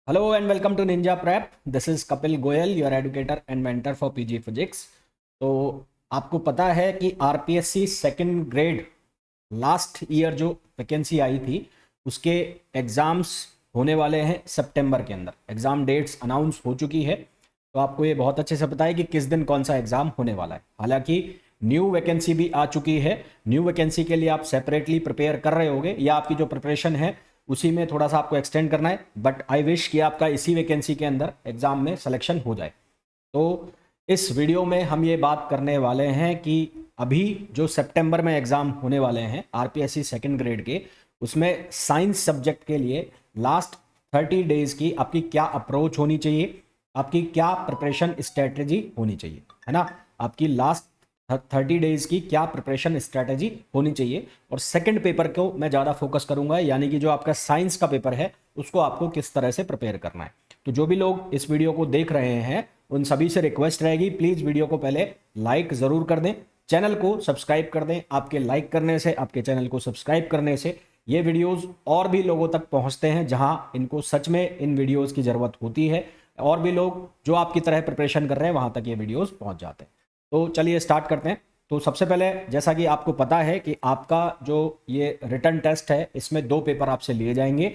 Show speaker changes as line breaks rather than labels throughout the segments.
Hello and welcome to Ninja Prep. This is Kapil Goyal, your educator and mentor for PG Physics. तो आपको पता है कि RPSC second grade last year जो vacancy आई थी उसके एग्ज़ाम्स होने वाले हैं सितंबर के अंदर। एग्ज़ाम डेट्स अनाउंस हो चुकी है, तो आपको ये बहुत अच्छे से पता है कि किस दिन कौन सा एग्ज़ाम होने वाला है। हालांकि न्यू वैकेंसी भी आ चुकी है। न्यू वैकेंसी के लिए आप सेपरेटली प्रिपेयर कर रहे होगे या आपकी जो प्रिपरेशन है उसी में थोड़ा सा आपको एक्सटेंड करना है, बट आई विश कि आपका इसी वैकेंसी के अंदर एग्ज़ाम में सिलेक्शन हो जाए। तो इस वीडियो में हम ये बात करने वाले हैं कि अभी जो सितंबर में एग्ज़ाम होने वाले हैं आरपीएससी सेकंड ग्रेड के, उसमें साइंस सब्जेक्ट के लिए लास्ट 30 डेज़ की आपकी क्या अप्रोच होनी चाहिए, आपकी क्या प्रिपरेशन स्ट्रेटजी होनी चाहिए, है ना। आपकी लास्ट 30 डेज़ की क्या प्रिपरेशन स्ट्रेटजी होनी चाहिए। और सेकंड पेपर को मैं ज़्यादा फोकस करूंगा, यानी कि जो आपका साइंस का पेपर है उसको आपको किस तरह से प्रिपेयर करना है। तो जो भी लोग इस वीडियो को देख रहे हैं उन सभी से रिक्वेस्ट रहेगी, प्लीज़ वीडियो को पहले लाइक ज़रूर कर दें, चैनल को सब्सक्राइब कर दें। आपके लाइक करने से, आपके चैनल को सब्सक्राइब करने से ये वीडियोज़ और भी लोगों तक पहुँचते हैं जहाँ इनको सच में इन वीडियोज़ की ज़रूरत होती है। और भी लोग जो आपकी तरह प्रिपरेशन कर रहे हैं वहाँ तक ये वीडियोज़ पहुँच जाते हैं। तो चलिए स्टार्ट करते हैं। तो सबसे पहले जैसा कि आपको पता है कि आपका जो ये रिटन टेस्ट है इसमें दो पेपर आपसे लिए जाएंगे।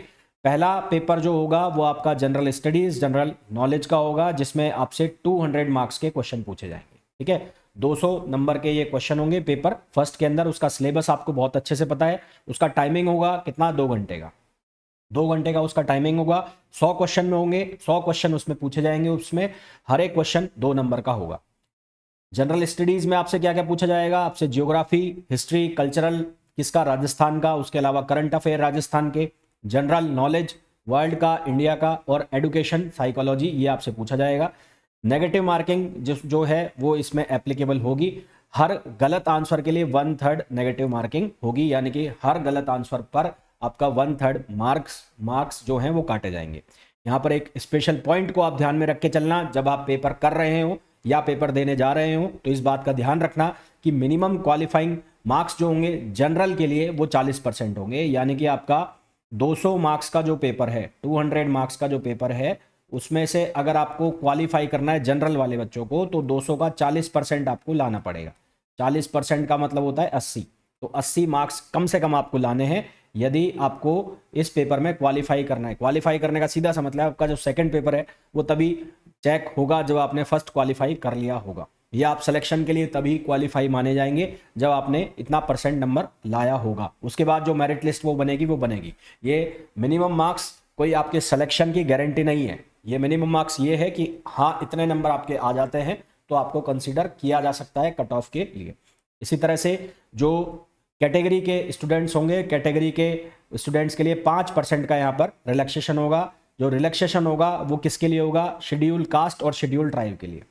पहला पेपर जो होगा वो आपका जनरल स्टडीज़, जनरल नॉलेज का होगा, जिसमें आपसे 200 मार्क्स के क्वेश्चन पूछे जाएंगे। ठीक है, 200 नंबर के ये क्वेश्चन होंगे पेपर फर्स्ट के अंदर। उसका सिलेबस आपको बहुत अच्छे से पता है। उसका टाइमिंग होगा कितना, 2 घंटे का। 2 घंटे का उसका टाइमिंग होगा। 100 क्वेश्चन में होंगे, 100 क्वेश्चन उसमें पूछे जाएंगे। उसमें हर एक क्वेश्चन 2 नंबर का होगा। जनरल स्टडीज में आपसे क्या क्या पूछा जाएगा, आपसे ज्योग्राफी, हिस्ट्री, कल्चरल किसका, राजस्थान का, उसके अलावा करंट अफेयर राजस्थान के, जनरल नॉलेज वर्ल्ड का, इंडिया का, और एडुकेशन साइकोलॉजी ये आपसे पूछा जाएगा। नेगेटिव मार्किंग जो है वो इसमें एप्लीकेबल होगी। हर गलत आंसर के लिए 1/3 नेगेटिव मार्किंग होगी, यानी कि हर गलत आंसर पर आपका 1/3 मार्क्स जो हैं वो काटे जाएंगे। यहाँ पर एक स्पेशल पॉइंट को आप ध्यान में रख के चलना, जब आप पेपर कर रहे हो या पेपर देने जा रहे हो तो इस बात का ध्यान रखना कि मिनिमम क्वालिफाइंग मार्क्स जो होंगे जनरल के लिए वो 40% होंगे। यानी कि आपका 200 मार्क्स का जो पेपर है, 200 मार्क्स का जो पेपर है, उसमें से अगर आपको क्वालिफाई करना है जनरल वाले बच्चों को तो 200 का 40% आपको लाना पड़ेगा। 40% का मतलब होता है 80। तो 80 मार्क्स कम से कम आपको लाने हैं यदि आपको इस पेपर में क्वालिफाई करना है। क्वालिफाई करने का सीधा सा मतलब आपका जो सेकंड पेपर है वो तभी चेक होगा जब आपने फर्स्ट क्वालिफाई कर लिया होगा, या आप सिलेक्शन के लिए तभी क्वालिफाई माने जाएंगे जब आपने इतना परसेंट नंबर लाया होगा। उसके बाद जो मेरिट लिस्ट वो बनेगी। ये मिनिमम मार्क्स कोई आपके सिलेक्शन की गारंटी नहीं है। ये मिनिमम मार्क्स ये है कि हाँ इतने नंबर आपके आ जाते हैं तो आपको कंसीडर किया जा सकता है कट ऑफ के लिए। इसी तरह से जो कैटेगरी के स्टूडेंट्स होंगे, कैटेगरी के स्टूडेंट्स के लिए 5% का यहाँ पर रिलैक्सेशन होगा। जो रिलैक्सेशन होगा वो किसके लिए होगा, शेड्यूल कास्ट और शेड्यूल ट्राइब के लिए।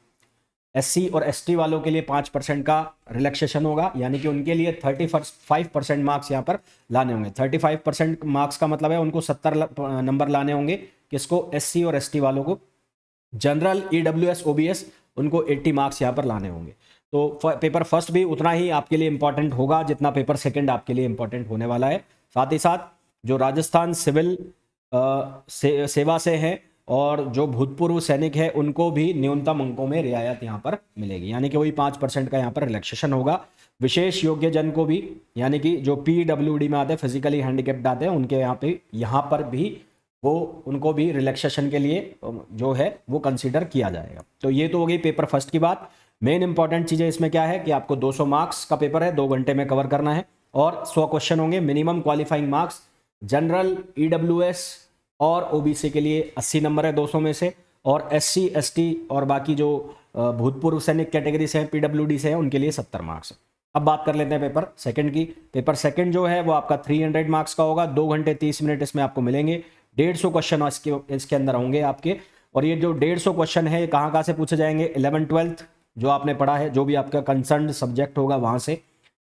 एससी और एसटी वालों के लिए 5% का रिलैक्सेशन होगा, यानी कि उनके लिए 35% मार्क्स यहाँ पर लाने होंगे। 35% मार्क्स का मतलब है उनको 70 नंबर लाने होंगे। किसको, एससी और एसटी वालों को। जनरल, ईडब्ल्यूएस, ओबीएस उनको 80 मार्क्स यहाँ पर लाने होंगे। तो पेपर फर्स्ट भी उतना ही आपके लिए इंपॉर्टेंट होगा जितना पेपर सेकंड आपके लिए इंपॉर्टेंट होने वाला है। साथ ही साथ जो राजस्थान सिविल सेवा से हैं और जो भूतपूर्व सैनिक है उनको भी न्यूनतम अंकों में रियायत यहाँ पर मिलेगी, यानी कि वही 5% का यहाँ पर रिलैक्सेशन होगा। विशेष योग्य जन को भी, यानी कि जो पीडब्ल्यूडी में आते हैं, फिजिकली हैंडीकेप्ड आते हैं, उनके यहाँ पर भी वो उनको भी रिलैक्सेशन के लिए जो है वो कंसीडर किया जाएगा। तो ये तो हो गई पेपर फर्स्ट की बात। मेन इंपॉर्टेंट चीज़ें इसमें क्या है कि आपको 200 मार्क्स का पेपर है, 2 घंटे में कवर करना है, और 100 क्वेश्चन होंगे। Minimum qualifying marks general, EWS और ओबीसी के लिए 80 नंबर है 200 में से, और एससी, एसटी और बाकी जो भूतपूर्व सैनिक कैटेगरी से हैं, पीडब्ल्यूडी से हैं, उनके लिए 70 मार्क्स है। अब बात कर लेते हैं पेपर सेकंड की। पेपर सेकंड जो है वो आपका 300 मार्क्स का होगा। 2 घंटे 30 मिनट इसमें आपको मिलेंगे। 150 क्वेश्चन इसके अंदर होंगे आपके। और ये जो 150 क्वेश्चन है ये कहाँ से पूछे जाएंगे, 11th-12th जो आपने पढ़ा है, जो भी आपका कंसर्न सब्जेक्ट होगा वहाँ से।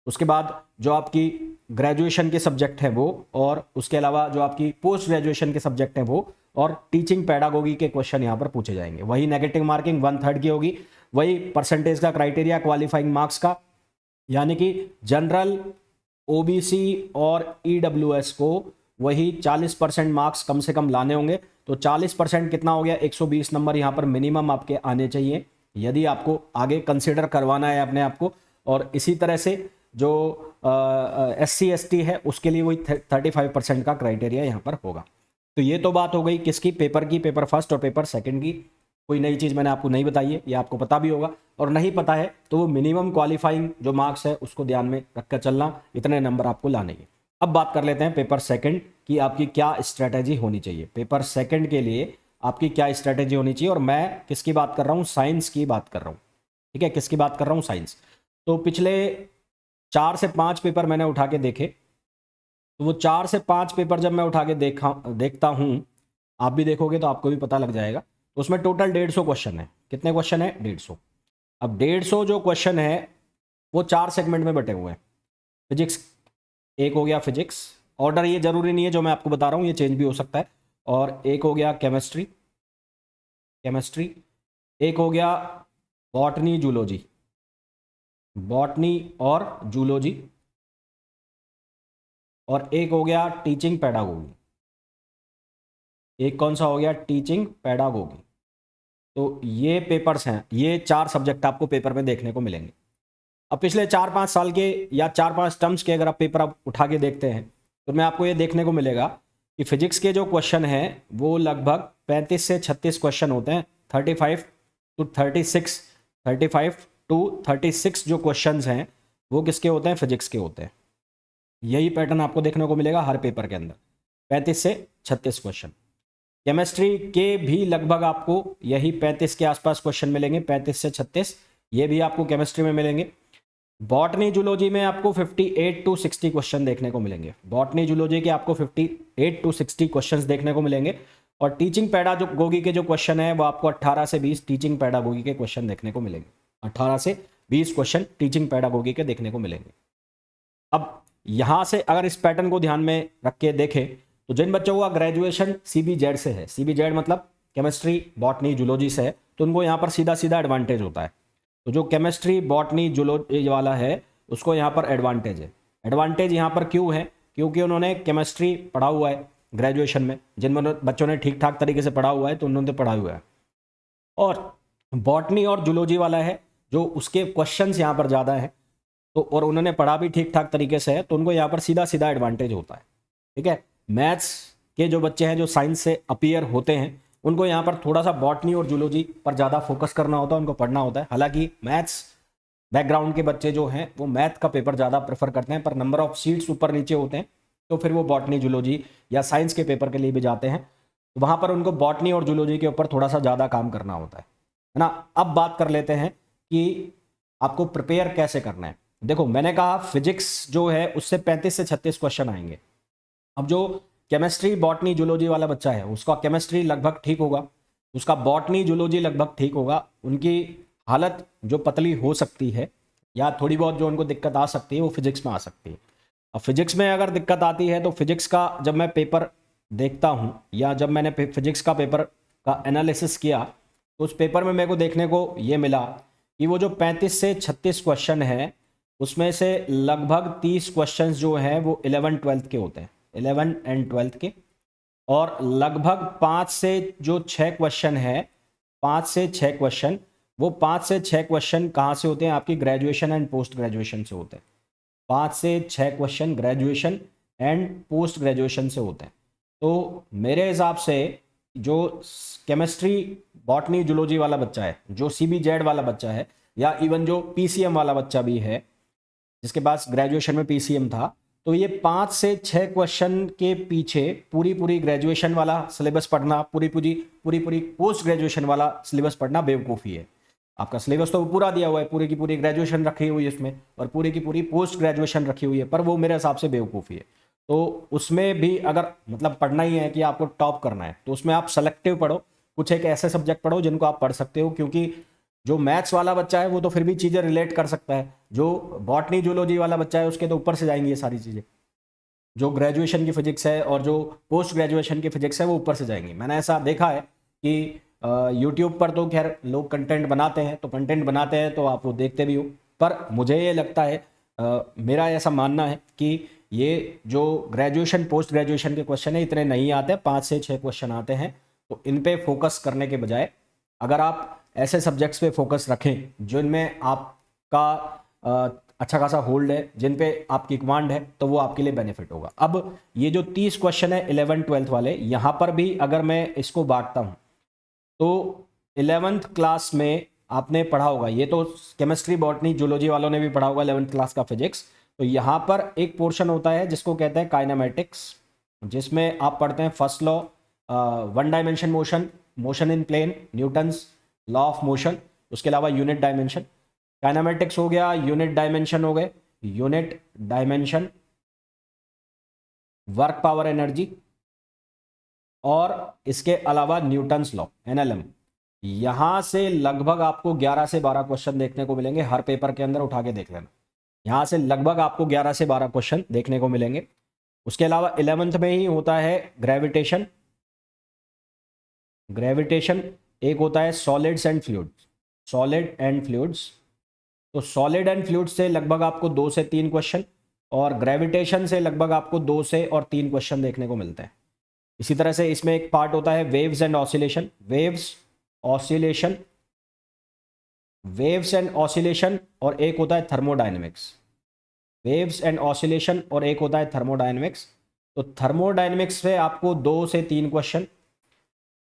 उसके बाद जो आपकी ग्रेजुएशन के सब्जेक्ट है वो, और उसके अलावा जो आपकी पोस्ट ग्रेजुएशन के सब्जेक्ट हैं वो, और टीचिंग पैडागोगी के क्वेश्चन यहाँ पर पूछे जाएंगे। वही नेगेटिव मार्किंग 1/3 की होगी। वही परसेंटेज का क्राइटेरिया क्वालिफाइंग मार्क्स का, यानी कि जनरल, ओबीसी और ईडब्ल्यूएस को वही 40% मार्क्स कम से कम लाने होंगे। तो 40% कितना हो गया, 120 नंबर यहाँ पर मिनिमम आपके आने चाहिए यदि आपको आगे कंसिडर करवाना है अपने आप को। और इसी तरह से जो SC ST है उसके लिए वही 35% का क्राइटेरिया यहाँ पर होगा। तो ये तो बात हो गई किसकी, पेपर की, पेपर फर्स्ट और पेपर सेकंड की। कोई नई चीज़ मैंने आपको नहीं बताई है, ये आपको पता भी होगा, और नहीं पता है तो वो मिनिमम क्वालिफाइंग जो मार्क्स है उसको ध्यान में रखकर चलना, इतने नंबर आपको लाने हैं। अब बात कर लेते हैं पेपर सेकंड की आपकी क्या स्ट्रैटेजी होनी चाहिए। पेपर सेकंड के लिए आपकी क्या स्ट्रैटेजी होनी चाहिए, और मैं किसकी बात कर रहा हूँ, साइंस की बात कर रहा हूँ। ठीक है, किसकी बात कर रहा हूँ, साइंस। तो पिछले 4 से 5 पेपर मैंने उठा के देखे, तो वो 4 से 5 पेपर जब मैं उठा के देखता हूँ, आप भी देखोगे तो आपको भी पता लग जाएगा। तो उसमें टोटल 150 क्वेश्चन है। कितने क्वेश्चन है, 150। अब 150 जो क्वेश्चन है वो 4 सेगमेंट में बटे हुए हैं। फिजिक्स एक हो गया, फिजिक्स, ऑर्डर ये जरूरी नहीं है जो मैं आपको बता रहा हूँ, ये चेंज भी हो सकता है। और एक हो गया केमिस्ट्री, केमिस्ट्री, एक हो गया बॉटनी जूलॉजी, बॉटनी और जूलॉजी, और एक हो गया टीचिंग पेडागोगी। एक कौन सा हो गया, टीचिंग पेडागोगी। तो ये पेपर्स हैं, ये 4 सब्जेक्ट आपको पेपर में देखने को मिलेंगे। अब पिछले 4-5 साल के या 4-5 टर्म्स के अगर आप पेपर आप उठा के देखते हैं तो मैं आपको ये देखने को मिलेगा कि फिजिक्स के जो क्वेश्चन हैं वो लगभग 35 से 36 क्वेश्चन होते हैं। 35 टू 36 जो क्वेश्चंस हैं वो किसके होते हैं, फिजिक्स के होते हैं। यही पैटर्न आपको देखने को मिलेगा हर पेपर के अंदर, 35 से 36 क्वेश्चन। केमिस्ट्री के भी लगभग आपको यही 35 के आसपास क्वेश्चन मिलेंगे, 35 से 36, ये भी आपको केमिस्ट्री में मिलेंगे। बॉटनी जूलॉजी में आपको 58 टू 60 क्वेश्चन देखने को मिलेंगे। बॉटनी जूलॉजी के आपको 58 टू 60 क्वेश्चंस देखने को मिलेंगे। और टीचिंग पैडागोगी के जो क्वेश्चन है वो आपको 18 से 20 टीचिंग पैडागोगी के क्वेश्चन देखने को मिलेंगे। 18 से 20 क्वेश्चन टीचिंग पैडागोगी के देखने को मिलेंगे। अब यहां से अगर इस पैटर्न को ध्यान में रख के देखें तो जिन बच्चों का ग्रेजुएशन CBZ से है, CBZ मतलब केमिस्ट्री बॉटनी जूलॉजी से है, तो उनको यहाँ पर सीधा सीधा एडवांटेज होता है। तो जो केमिस्ट्री बॉटनी जूलॉजी वाला है उसको यहाँ पर एडवांटेज है। एडवांटेज यहाँ पर क्यों है, क्योंकि उन्होंने केमिस्ट्री पढ़ा हुआ है ग्रेजुएशन में, जिन बच्चों ने ठीक ठाक तरीके से पढ़ा हुआ है तो उन्होंने पढ़ा हुआ है। और बॉटनी और जूलॉजी वाला है जो उसके क्वेश्चंस यहाँ पर ज़्यादा हैं, तो और उन्होंने पढ़ा भी ठीक ठाक तरीके से है, तो उनको यहाँ पर सीधा सीधा एडवांटेज होता है। ठीक है, मैथ्स के जो बच्चे हैं जो साइंस से अपीयर होते हैं उनको यहाँ पर थोड़ा सा बॉटनी और जूलॉजी पर ज़्यादा फोकस करना होता है, उनको पढ़ना होता है। हालांकि मैथ्स बैकग्राउंड के बच्चे जो हैं वो मैथ का पेपर ज़्यादा प्रेफर करते हैं, पर नंबर ऑफ सीट्स ऊपर नीचे होते हैं तो फिर वो बॉटनी जूलॉजी या साइंस के पेपर के लिए भी जाते हैं, तो वहाँ पर उनको बॉटनी और जूलॉजी के ऊपर थोड़ा सा ज़्यादा काम करना होता है ना। अब बात कर लेते हैं कि आपको प्रिपेयर कैसे करना है। देखो मैंने कहा फिजिक्स जो है उससे 35 से 36 क्वेश्चन आएंगे। अब जो केमिस्ट्री बॉटनी जूलॉजी वाला बच्चा है उसका केमिस्ट्री लगभग ठीक होगा, उसका बॉटनी जूलॉजी लगभग ठीक होगा, उनकी हालत जो पतली हो सकती है या थोड़ी बहुत जो उनको दिक्कत आ सकती है वो फिजिक्स में आ सकती है। अब फिजिक्स में अगर दिक्कत आती है तो फिजिक्स का जब मैं पेपर देखता हूँ या जब मैंने फिजिक्स का पेपर का एनालिसिस किया तो उस पेपर में मेरे को देखने को ये मिला कि वो जो 35 से 36 क्वेश्चन है उसमें से लगभग 30 क्वेश्चंस जो हैं वो 11-12 के होते हैं, 11 एंड 12 के। और लगभग 5 से जो 6 क्वेश्चन है, 5 से 6 क्वेश्चन, वो 5 से 6 क्वेश्चन कहाँ से होते हैं, आपकी ग्रेजुएशन एंड पोस्ट ग्रेजुएशन से होते हैं। 5 से 6 question graduation and post graduation से होते हैं। तो मेरे हिसाब से जो केमिस्ट्री बॉटनी जूलॉजी वाला बच्चा है, जो CBZ वाला बच्चा है, या इवन जो PCM वाला बच्चा भी है जिसके पास ग्रेजुएशन में PCM था, तो ये 5 से 6 क्वेश्चन के पीछे पूरी पूरी ग्रेजुएशन वाला सिलेबस पढ़ना, पूरी पूरी पोस्ट ग्रेजुएशन वाला सिलेबस पढ़ना बेवकूफ़ी है। आपका सिलेबस तो पूरा दिया हुआ है, पूरी की पूरी ग्रेजुएशन रखी हुई है उसमें और पूरी की पूरी पोस्ट ग्रेजुएशन रखी हुई है, पर वो मेरे हिसाब से बेवकूफ़ी है। तो उसमें भी अगर मतलब पढ़ना ही है कि आपको टॉप करना है तो उसमें आप सेलेक्टिव पढ़ो, कुछ एक ऐसे सब्जेक्ट पढ़ो जिनको आप पढ़ सकते हो, क्योंकि जो मैथ्स वाला बच्चा है वो तो फिर भी चीज़ें रिलेट कर सकता है, जो बॉटनी जूलॉजी वाला बच्चा है उसके तो ऊपर से जाएंगी ये सारी चीज़ें। जो ग्रेजुएशन की फिजिक्स है और जो पोस्ट ग्रेजुएशन की फिजिक्स है वो ऊपर से जाएंगी। मैंने ऐसा देखा है कि यूट्यूब पर तो खैर लोग कंटेंट बनाते हैं, तो कंटेंट बनाते हैं तो आप वो देखते भी हो, पर मुझे ये लगता है, मेरा ऐसा मानना है कि ये जो ग्रेजुएशन पोस्ट ग्रेजुएशन के क्वेश्चन है इतने नहीं आते, 5 से 6 क्वेश्चन आते हैं। तो इन पे फोकस करने के बजाय अगर आप ऐसे सब्जेक्ट्स पे फोकस रखें जिनमें आपका अच्छा खासा होल्ड है, जिन पे आपकी कमांड है, तो वो आपके लिए बेनिफिट होगा। अब ये जो 30 क्वेश्चन है 11th 12th वाले, यहाँ पर भी अगर मैं इसको बांटता हूँ तो 11th क्लास में आपने पढ़ा होगा, ये तो केमिस्ट्री बॉटनी जूलॉजी वालों ने भी पढ़ा होगा 11th क्लास का फिजिक्स। तो यहाँ पर एक पोर्शन होता है जिसको कहते हैं काइनेमेटिक्स, जिसमें आप पढ़ते हैं first law, one dimension motion, motion in plane, Newton's law of motion, उसके अलावा यूनिट डायमेंशन। काइनेमेटिक्स हो गया, यूनिट डायमेंशन हो गए, unit dimension, work power energy, और इसके अलावा न्यूटन्स लॉ एनएलएम। यहां से लगभग आपको 11 से 12 क्वेश्चन देखने को मिलेंगे हर पेपर के अंदर, उठा के देख लेना। यहां से लगभग आपको 11 से 12 क्वेश्चन देखने को मिलेंगे। उसके अलावा 11th में ही होता है ग्रेविटेशन, ग्रेविटेशन एक होता है solids and fluids, solid and fluids. तो सॉलिड एंड फ्लूइड्स से लगभग आपको 2 से 3 क्वेश्चन, और ग्रेविटेशन से लगभग आपको 2 से और 3 क्वेश्चन देखने को मिलते हैं। इसी तरह से इसमें एक पार्ट होता है waves and oscillation, waves oscillation, waves and oscillation, और एक होता है थर्मोडायनेमिक्स, वेव्स एंड ऑसिलेशन, और एक होता है थर्मोडायनेमिक्स। तो थर्मोडायनेमिक्स से आपको 2 से 3 क्वेश्चन,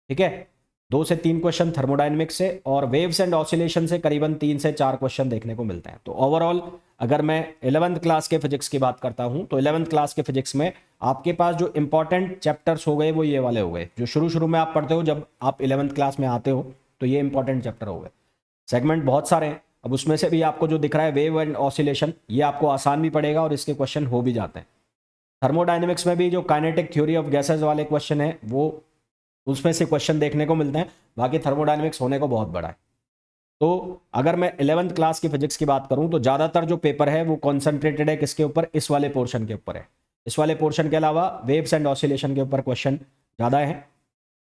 ठीक है, 2 से 3 क्वेश्चन थर्मोडायनेमिक्स से, और वेव्स एंड ऑसिलेशन से करीबन 3 से 4 क्वेश्चन देखने को मिलते हैं। तो ओवरऑल अगर मैं 11th क्लास के फिजिक्स की बात करता हूं तो 11th क्लास के फिजिक्स में आपके पास जो इंपॉर्टेंट चैप्टर्स हो गए वो ये वाले हो गए, जो शुरू शुरू में आप पढ़ते हो जब आप 11th क्लास में आते हो, तो ये इंपॉर्टेंट चैप्टर हो गए। सेगमेंट बहुत सारे हैं, अब उसमें से भी आपको जो दिख रहा है वेव एंड ऑसिलेशन, ये आपको आसान भी पड़ेगा और इसके क्वेश्चन हो भी जाते हैं। थर्मोडायनेमिक्स में भी जो काइनेटिक थ्योरी ऑफ गैसेज वाले क्वेश्चन है वो उसमें से क्वेश्चन देखने को मिलते हैं। बाकी थर्मोडायनेमिक्स होने को बहुत बड़ा है। तो अगर मैं 11th क्लास की फिजिक्स की बात करूं तो ज़्यादातर जो पेपर है वो कॉन्सेंट्रेटेड है किसके ऊपर, इस वाले पोर्शन के ऊपर है। इस वाले पोर्शन के अलावा वेव्स एंड ऑसिलेशन के ऊपर क्वेश्चन ज़्यादा है।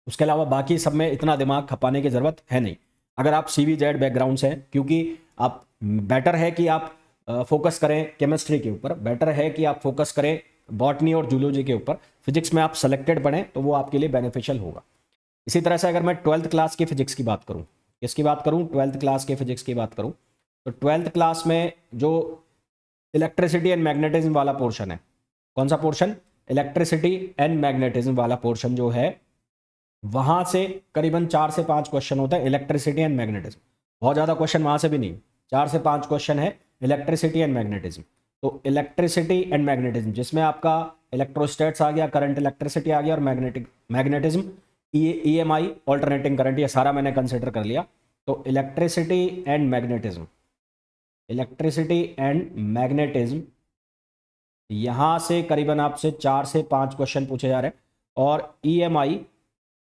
उसके अलावा बाकी सब में इतना दिमाग खपाने की ज़रूरत है नहीं अगर आप CVZ बैकग्राउंड से हैं, क्योंकि आप बेटर है कि आप फोकस करें केमिस्ट्री के ऊपर, बेटर है कि आप फोकस करें बॉटनी और जूलॉजी के ऊपर। फिजिक्स में आप सेलेक्टेड पढ़ें तो वो आपके लिए बेनिफिशियल होगा। इसी तरह से अगर मैं 12th क्लास की फिजिक्स की बात करूं, किसकी बात करूं, 12th क्लास के फिजिक्स की बात करूं, तो 12th क्लास में जो इलेक्ट्रिसिटी एंड मैग्नेटिज्म वाला पोर्शन है, कौन सा पोर्शन, इलेक्ट्रिसिटी एंड मैग्नेटिज्म वाला पोर्शन जो है, वहां से करीबन 4 से 5 क्वेश्चन होता है इलेक्ट्रिसिटी एंड मैग्नेटिज्म। बहुत ज़्यादा क्वेश्चन वहां से भी नहीं, 4 से 5 क्वेश्चन है इलेक्ट्रिसिटी एंड मैग्नेटिज्म। तो इलेक्ट्रिसिटी एंड मैग्नेटिज्म जिसमें आपका इलेक्ट्रोस्टैट्स आ गया, करंट इलेक्ट्रिसिटी आ गया, और मैग्नेटिज्म EMI ऑल्टरनेटिंग करंट, ये सारा मैंने कंसिडर कर लिया। तो electricity and magnetism, electricity and magnetism, यहाँ से करीबन आपसे 4 से 5 क्वेश्चन पूछे जा रहे हैं। और EMI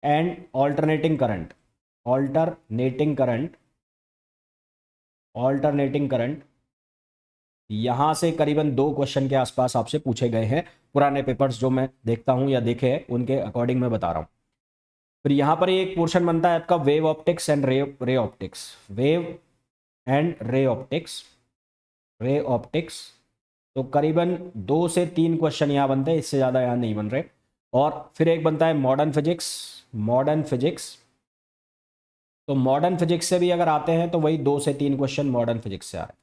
and alternating current, alternating current, alternating current, यहाँ से करीबन 2 क्वेश्चन के आसपास आपसे पूछे गए हैं। पुराने पेपर्स जो मैं देखता हूँ या देखे हैं उनके अकॉर्डिंग मैं बता रहा हूँ। फिर यहाँ पर एक पोर्शन बनता है आपका wave optics and ray optics, wave and ray optics, ray optics. तो करीबन 2 से 3 क्वेश्चन यहाँ बनते हैं, इससे ज़्यादा यहाँ नहीं बन रहे। और फिर एक बनता है मॉडर्न फिजिक्स, मॉडर्न फिजिक्स। तो मॉडर्न फिजिक्स से भी अगर आते हैं तो वही 2 से 3 क्वेश्चन मॉडर्न फिजिक्स से आ रहे हैं।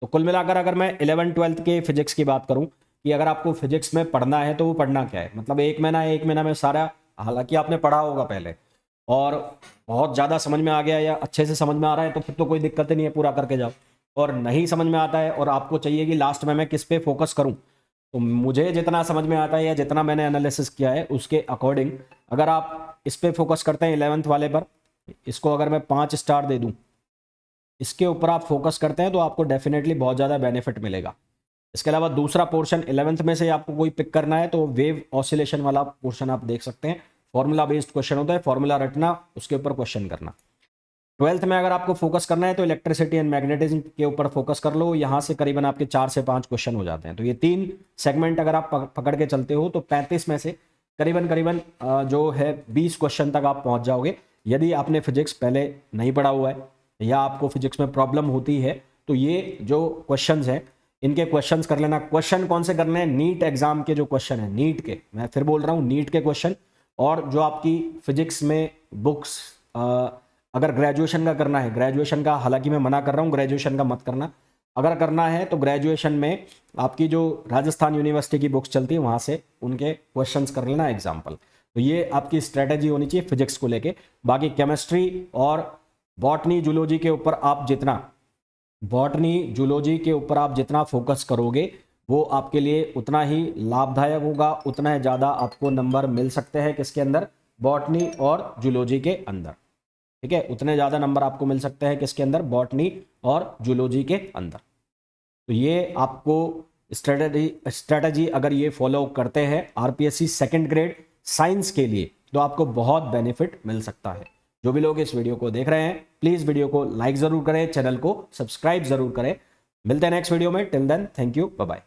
तो कुल मिलाकर अगर मैं 11th 12th के फिजिक्स की बात करूं कि अगर आपको फिजिक्स में पढ़ना है तो वो पढ़ना क्या है, मतलब एक महीना में सारा, हालांकि आपने पढ़ा होगा पहले और बहुत ज़्यादा समझ में आ गया या अच्छे से समझ में आ रहा है तो फिर तो कोई दिक्कत ही नहीं है, पूरा करके जाओ। और नहीं समझ में आता है और आपको चाहिए कि लास्ट में मैं किस पे फोकस करूं, तो मुझे जितना समझ में आता है या जितना मैंने एनालिसिस किया है उसके अकॉर्डिंग अगर आप इस पे फोकस करते हैं 11th वाले पर, इसको अगर मैं 5 स्टार दे दूं, इसके ऊपर आप फोकस करते हैं तो आपको डेफिनेटली बहुत ज़्यादा बेनिफिट मिलेगा। इसके अलावा दूसरा पोर्शन 11th में से आपको कोई पिक करना है तो वेव ऑसिलेशन वाला पोर्शन आप देख सकते हैं। फॉर्मूला बेस्ड क्वेश्चन होता है, फॉर्मूला रटना, उसके ऊपर क्वेश्चन करना। 12th में अगर आपको फोकस करना है तो इलेक्ट्रिसिटी एंड मैग्नेटिज्म के ऊपर फोकस कर लो, यहाँ से करीबन आपके 4 से 5 क्वेश्चन हो जाते हैं। तो ये 3 सेगमेंट अगर आप पकड़ के चलते हो तो 35 में से करीबन जो है 20 क्वेश्चन तक आप पहुँच जाओगे। यदि आपने फिजिक्स पहले नहीं पढ़ा हुआ है या आपको फिजिक्स में प्रॉब्लम होती है तो ये जो क्वेश्चंस हैं इनके क्वेश्चंस कर लेना। क्वेश्चन कौन से करने हैं? नीट एग्जाम के जो क्वेश्चन है, नीट के, मैं फिर बोल रहा हूँ नीट के क्वेश्चन, और जो आपकी फिजिक्स में बुक्स, अगर ग्रेजुएशन का करना है, ग्रेजुएशन का हालांकि मैं मना कर रहा हूँ, ग्रेजुएशन का मत करना, अगर करना है तो ग्रेजुएशन में आपकी जो राजस्थान यूनिवर्सिटी की बुक्स चलती है वहाँ से उनके क्वेश्चंस कर लेना एग्जाम्पल। तो ये आपकी स्ट्रेटेजी होनी चाहिए फिजिक्स को लेके। बाकी केमिस्ट्री और बॉटनी जूलॉजी के ऊपर आप जितना, बॉटनी जूलॉजी के ऊपर आप जितना फोकस करोगे वो आपके लिए उतना ही लाभदायक होगा, उतना ही ज़्यादा आपको नंबर मिल सकते हैं किसके अंदर? बॉटनी और जूलॉजी के अंदर। ठीक है, उतने ज़्यादा नंबर आपको मिल सकते हैं किसके अंदर? बॉटनी और जूलॉजी के अंदर। तो ये आपको स्ट्रेटजी अगर ये फॉलो करते हैं आरपीएससी सेकंड ग्रेड साइंस के लिए, तो आपको बहुत बेनिफिट मिल सकता है। जो भी लोग इस वीडियो को देख रहे हैं प्लीज़ वीडियो को लाइक ज़रूर करें, चैनल को सब्सक्राइब ज़रूर करें। मिलते हैं नेक्स्ट वीडियो में। Till then thank you, bye bye.